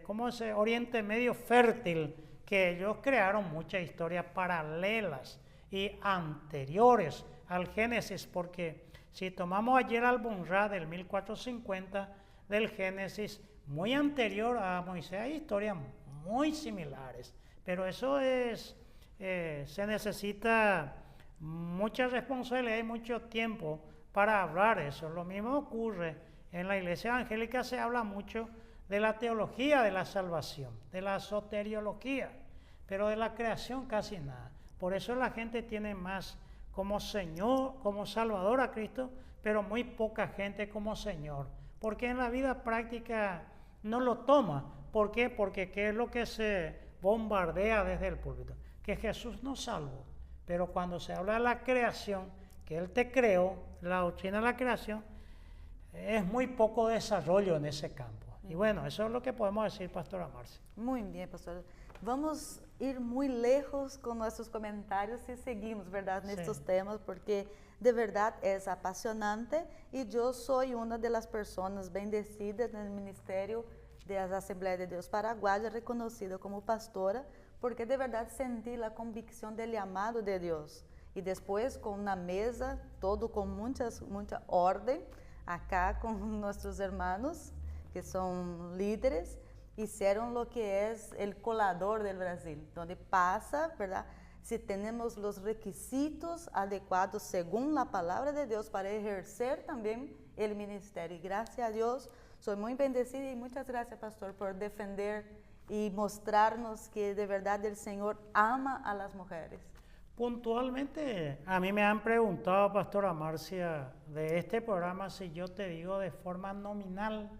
¿cómo se? Oriente Medio fértil, que ellos crearon muchas historias paralelas y anteriores al Génesis, porque si tomamos ayer Al-Bunra del 1450 del Génesis, muy anterior a Moisés, hay historias muy similares, pero eso es, se necesita mucha responsabilidad y mucho tiempo para hablar eso. Lo mismo ocurre en la iglesia evangélica, se habla mucho de la teología de la salvación, de la soteriología, pero de la creación casi nada. Por eso la gente tiene más como Señor, como Salvador a Cristo, pero muy poca gente como Señor, porque en la vida práctica no lo toma. ¿Por qué? Porque ¿qué es lo que se bombardea desde el púlpito? Que Jesús nos salvó, pero cuando se habla de la creación, que Él te creó, la doctrina de la creación, es muy poco desarrollo en ese campo. Y bueno, eso es lo que podemos decir, Pastora Marcia. Muy bien, pastor. Vamos a ir muy lejos con nuestros comentarios si seguimos, ¿verdad?, en estos temas, porque de verdad es apasionante y yo soy una de las personas bendecidas en el ministerio de la Asamblea de Dios Paraguaya, reconocida como pastora, porque de verdad sentí la convicción del llamado de Dios. Y después con una mesa, todo con mucha orden, acá con nuestros hermanos, que son líderes, hicieron lo que es el colador del Brasil, donde pasa, ¿verdad?, si tenemos los requisitos adecuados según la palabra de Dios para ejercer también el ministerio. Y gracias a Dios, soy muy bendecida y muchas gracias, pastor, por defender y mostrarnos que de verdad el Señor ama a las mujeres. Puntualmente, a mí me han preguntado, Pastora Marcia, de este programa, si yo te digo de forma nominal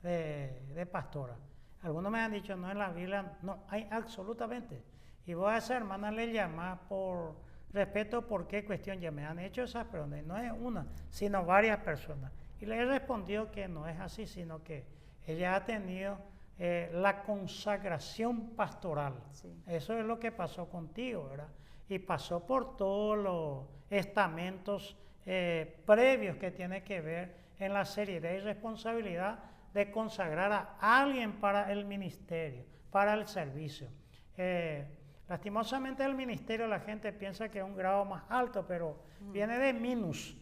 de pastora. Algunos me han dicho, no, en la Biblia, no, hay absolutamente. Y vos a esa hermana le llamás por respeto, ¿por qué cuestión? Ya me han hecho esas preguntas, no es una, sino varias personas. Y le he respondido que no es así, sino que ella ha tenido la consagración pastoral. Sí. Eso es lo que pasó contigo, ¿verdad? Y pasó por todos los estamentos previos que tiene que ver en la seriedad y responsabilidad de consagrar a alguien para el ministerio, para el servicio. Lastimosamente el ministerio la gente piensa que es un grado más alto, pero viene de minus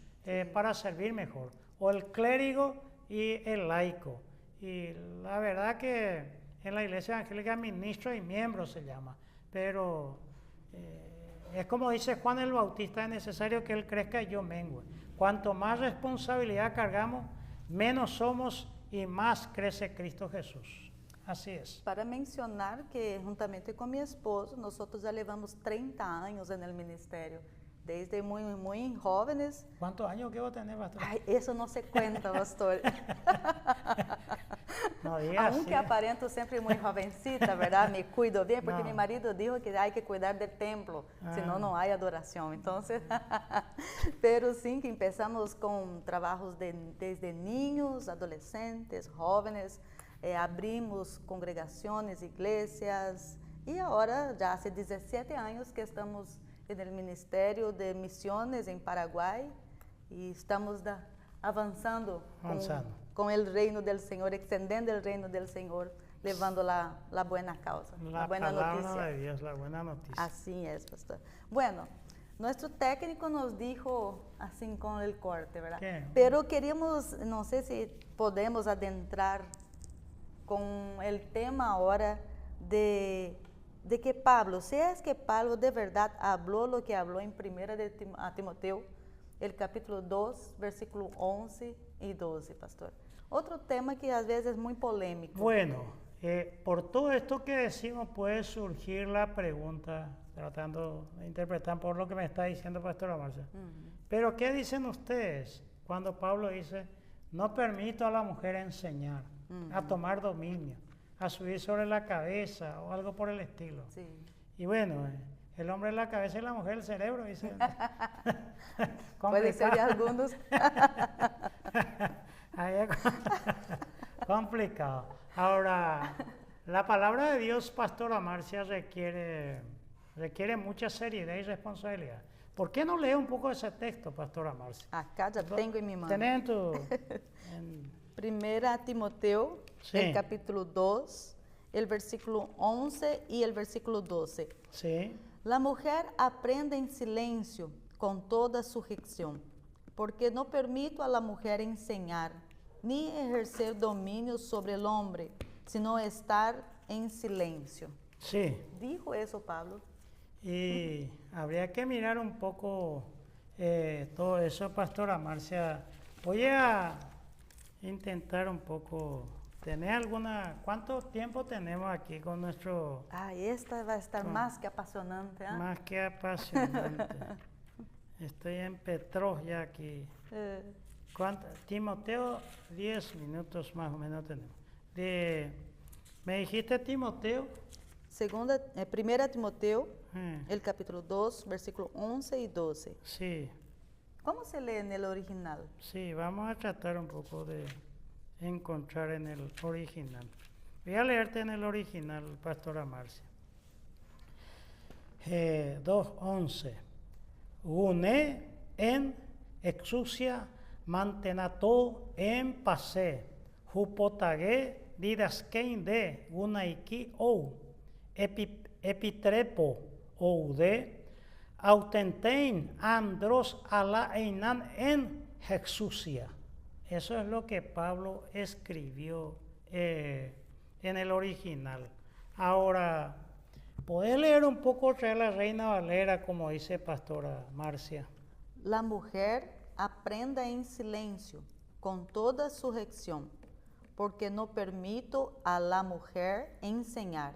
para servir mejor. O el clérigo y el laico. Y la verdad que en la iglesia evangélica ministro y miembro se llama, pero es como dice Juan el Bautista, es necesario que él crezca y yo mengue. Cuanto más responsabilidad cargamos, menos somos y más crece Cristo Jesús. Así es. Para mencionar que juntamente con mi esposo, nosotros ya llevamos 30 años en el ministerio. desde muy jóvenes. ¿Cuántos años que vos tenés, pastor? Ay, eso no se cuenta, pastor. No digas Aunque así. aparento siempre muy jovencita, ¿verdad? Me cuido bien, porque No. mi marido dijo que hay que cuidar del templo, senão no hay adoración. Entonces, pero sí que empezamos con trabajos desde niños, adolescentes, jóvenes, abrimos congregaciones, iglesias, y ahora ya hace 17 años que estamos en el Ministerio de Misiones en Paraguay y estamos avanzando. Con el reino del Señor, extendiendo el reino del Señor, llevando la buena causa, la buena noticia. De Dios, la buena noticia. Así es, pastor. Bueno, nuestro técnico nos dijo así con el corte, ¿verdad? ¿Qué? Pero queríamos, no sé si podemos adentrar con el tema ahora de que Pablo, si es que Pablo de verdad habló lo que habló en 1 a Timoteo, el capítulo 2, versículo 11 y 12, pastor. Otro tema que a veces es muy polémico. Bueno, por todo esto que decimos puede surgir la pregunta, tratando de interpretar por lo que me está diciendo pastora Marcia. Pero ¿qué dicen ustedes cuando Pablo dice, no permito a la mujer enseñar, a tomar dominio, a subir sobre la cabeza o algo por el estilo? Sí. Y bueno, el hombre es la cabeza y la mujer el cerebro, dice. Puede ser de algunos. Ahí es complicado. Ahora, la palabra de Dios, pastora Marcia, requiere mucha seriedad y responsabilidad. ¿Por qué no lee un poco ese texto, pastora Marcia? Acá ya tengo en mi mano. ¿Tenés en tu...? 1 Timoteo, sí. El capítulo 2, el versículo 11 y el versículo 12. Sí. La mujer aprende en silencio, con toda sujeción, porque no permito a la mujer enseñar, ni ejercer dominio sobre el hombre, sino estar en silencio. Sí. ¿Dijo eso Pablo? Y habría que mirar un poco todo eso, pastora Marcia. Voy a intentar un poco tener alguna... ¿Cuánto tiempo tenemos aquí con nuestro...? Esta va a estar más que apasionante. ¿Eh? Más que apasionante. Estoy en Petros ya aquí. Timoteo, 10 minutos más o menos tenemos. ¿Me dijiste Timoteo? 1 Timoteo, el capítulo 2, versículo 11 y 12. Sí. ¿Cómo se lee en el original? Sí, vamos a tratar un poco de encontrar en el original. Voy a leerte en el original, pastora Marcia. 2:11. Une en exucia mantenato en pase, hupotage didaskein de unaiki ou epitrepo ou de autentein andros ala einan en exucia. Eso es lo que Pablo escribió en el original. Ahora, ¿podés leer un poco otra vez la Reina Valera, como dice pastora Marcia? La mujer aprenda en silencio, con toda sujeción, porque no permito a la mujer enseñar,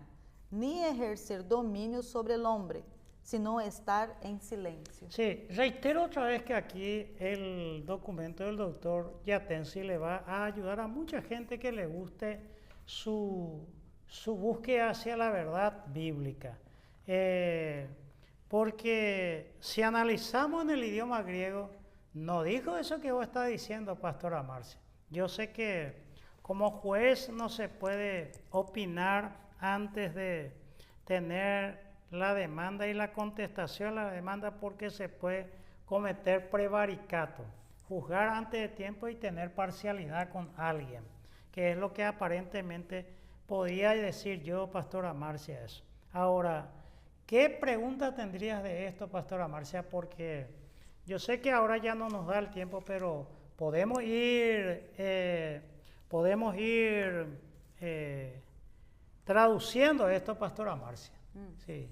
ni ejercer dominio sobre el hombre, sino estar en silencio. Sí, reitero otra vez que aquí el documento del doctor Yatensi le va a ayudar a mucha gente que le guste su búsqueda hacia la verdad bíblica. Porque si analizamos en el idioma griego, no dijo eso que vos estás diciendo, pastora Marcia. Yo sé que como juez no se puede opinar antes de tener la demanda y la contestación a la demanda, porque se puede cometer prevaricato, juzgar antes de tiempo y tener parcialidad con alguien, que es lo que aparentemente podía decir yo, pastora Marcia, eso. Ahora, ¿qué pregunta tendrías de esto, pastora Marcia? Porque yo sé que ahora ya no nos da el tiempo, pero podemos ir traduciendo esto, pastora Marcia. Sí.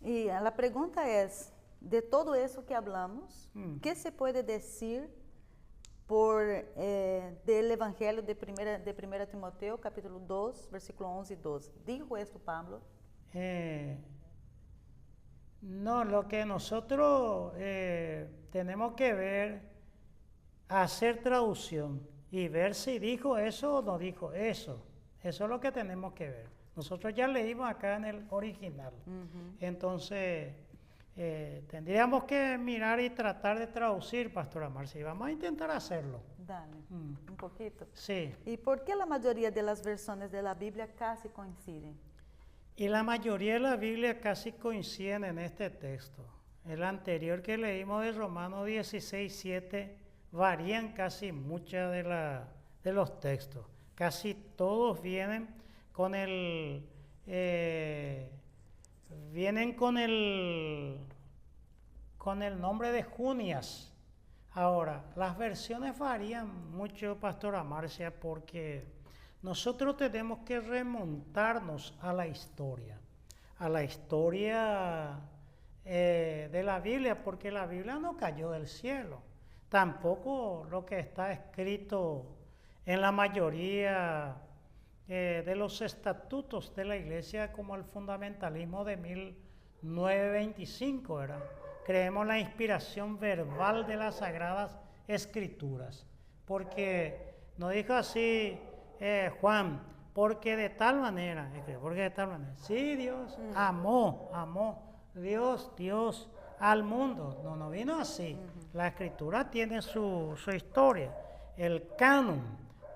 Y la pregunta es, de todo eso que hablamos, ¿qué se puede decir del Evangelio de 1 Timoteo, capítulo 2, versículo 11 y 12? ¿Dijo esto Pablo? No, lo que nosotros tenemos que ver, hacer traducción y ver si dijo eso o no dijo eso. Eso es lo que tenemos que ver. Nosotros ya leímos acá en el original. Entonces, tendríamos que mirar y tratar de traducir, Pastora Marcia, y vamos a intentar hacerlo. Dale, un poquito. Sí. ¿Y por qué la mayoría de las versiones de la Biblia casi coinciden? Y la mayoría de la Biblia casi coinciden en este texto. El anterior que leímos de Romanos 16:7 varían casi muchas de los textos. Casi todos vienen con el nombre de Junias. Ahora, las versiones varían mucho, Pastora Marcia, porque nosotros tenemos que remontarnos a la historia de la Biblia, porque la Biblia no cayó del cielo. Tampoco lo que está escrito en la mayoría de los estatutos de la Iglesia, como el fundamentalismo de 1925, ¿verdad? Creemos en la inspiración verbal de las Sagradas Escrituras, porque nos dijo así Juan, porque de tal manera, sí, Dios amó Dios al mundo. No vino así. La Escritura tiene su historia. El canon,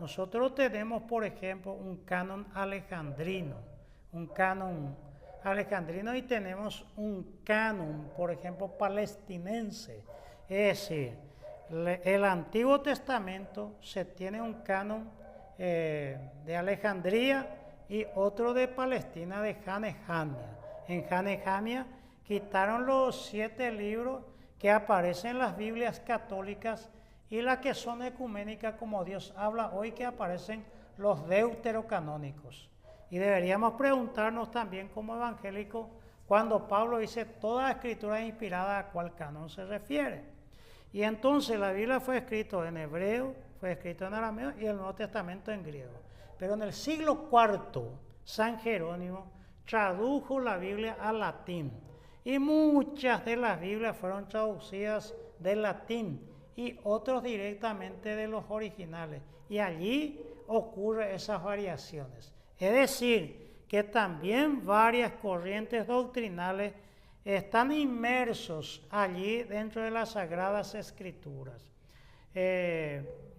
nosotros tenemos, por ejemplo, un canon alejandrino, y tenemos un canon, por ejemplo, palestinense. Es decir, el Antiguo Testamento se tiene un canon de Alejandría y otro de Palestina, de Janejamia. En Janejamia quitaron los 7 libros que aparecen en las Biblias católicas y las que son ecuménicas, como Dios habla hoy, que aparecen los deuterocanónicos. Y deberíamos preguntarnos también como evangélicos, cuando Pablo dice toda la escritura es inspirada, ¿a cuál canon se refiere? Y entonces la Biblia fue escrita en hebreo, fue escrito en arameo y el Nuevo Testamento en griego. Pero en el siglo IV, San Jerónimo tradujo la Biblia al latín. Y muchas de las Biblias fueron traducidas del latín y otros directamente de los originales. Y allí ocurren esas variaciones. Es decir, que también varias corrientes doctrinales están inmersos allí dentro de las Sagradas Escrituras.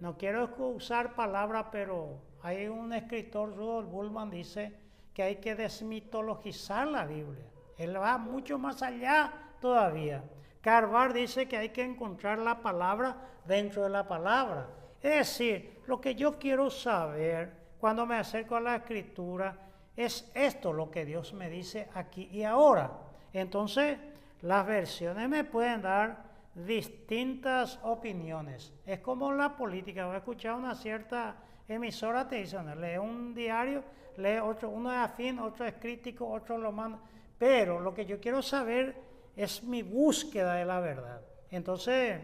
No quiero usar palabras, pero hay un escritor, Rudolf Bultmann, dice que hay que desmitologizar la Biblia. Él va mucho más allá todavía. Carvar dice que hay que encontrar la palabra dentro de la palabra. Es decir, lo que yo quiero saber cuando me acerco a la Escritura es esto, lo que Dios me dice aquí y ahora. Entonces, las versiones me pueden dar distintas opiniones. Es como la política. Voy a escuchar una cierta emisora, te dice, lee un diario, lee otro, uno es afín, otro es crítico, otro lo manda. Pero lo que yo quiero saber es mi búsqueda de la verdad. Entonces,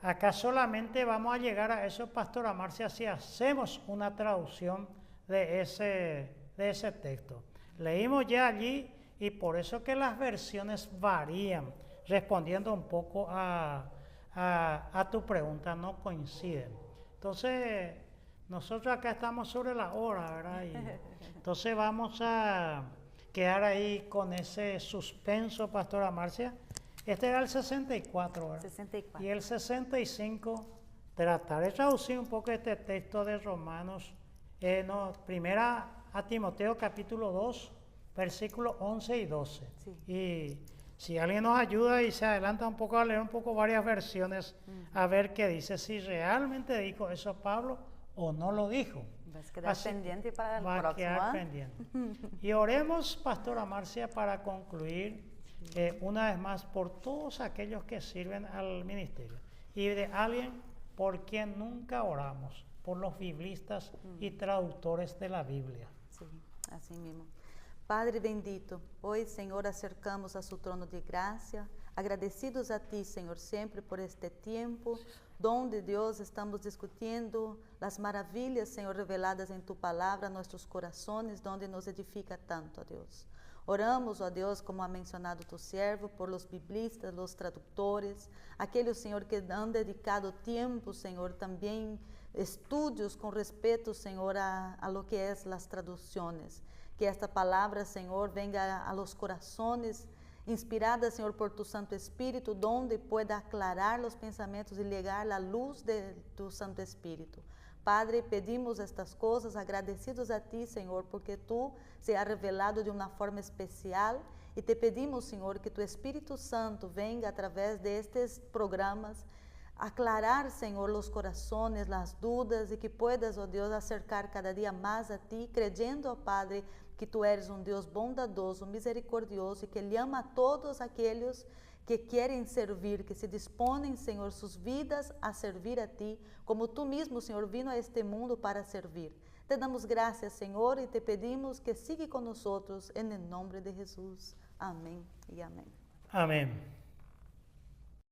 acá solamente vamos a llegar a eso, Pastora Marcia, si hacemos una traducción de ese texto. Leímos ya allí y por eso que las versiones varían, respondiendo un poco a tu pregunta, no coinciden. Entonces, nosotros acá estamos sobre la hora, ¿verdad? Y entonces vamos a quedar ahí con ese suspenso, Pastora Marcia. Este era el 64, ¿verdad? 64. Y el 65, tratar de traducir un poco este texto de Romanos, primera a Timoteo capítulo 2, versículos 11 y 12. Sí. Y si alguien nos ayuda y se adelanta un poco a leer un poco varias versiones, a ver qué dice, si realmente dijo eso Pablo o no lo dijo. Vas a quedar pendiente para el próximo. Va a quedar pendiente. Y oremos, Pastora Marcia, para concluir una vez más por todos aquellos que sirven al ministerio. Y de alguien por quien nunca oramos, por los biblistas y traductores de la Biblia. Sí, así mismo. Padre bendito, hoy, Señor, acercamos a su trono de gracia, agradecidos a ti, Señor, siempre por este tiempo, donde, Dios, estamos discutiendo las maravillas, Señor, reveladas en tu palabra a nuestros corazones, donde nos edifica tanto, Dios. Oramos, ó Deus, como ha mencionado tu servo, por los biblistas, los traductores, aqueles, Senhor, que han dedicado tempo, Senhor, também estudios com respeito, Senhor, a lo que es las traducciones. Que esta palavra, Senhor, venga a los corazones, inspirada, Senhor, por tu Santo Espírito, donde pueda aclarar los pensamentos y llegar la luz de tu Santo Espírito. Padre, pedimos estas coisas agradecidos a Ti, Senhor, porque Tu se has revelado de uma forma especial e te pedimos, Senhor, que Tu Espírito Santo venga através destes programas aclarar, Senhor, os corações, as dúvidas e que puedas, ó Deus, acercar cada dia mais a Ti, creyendo, ó Padre, que Tu eres um Deus bondadoso, misericordioso e que Ele ama a todos aqueles que querem servir, que se disponem, Senhor, suas vidas a servir a Ti, como Tu mesmo, Senhor, vino a este mundo para servir. Te damos graças, Senhor, e te pedimos que siga conosco, em nome de Jesus. Amém e amém. Amén.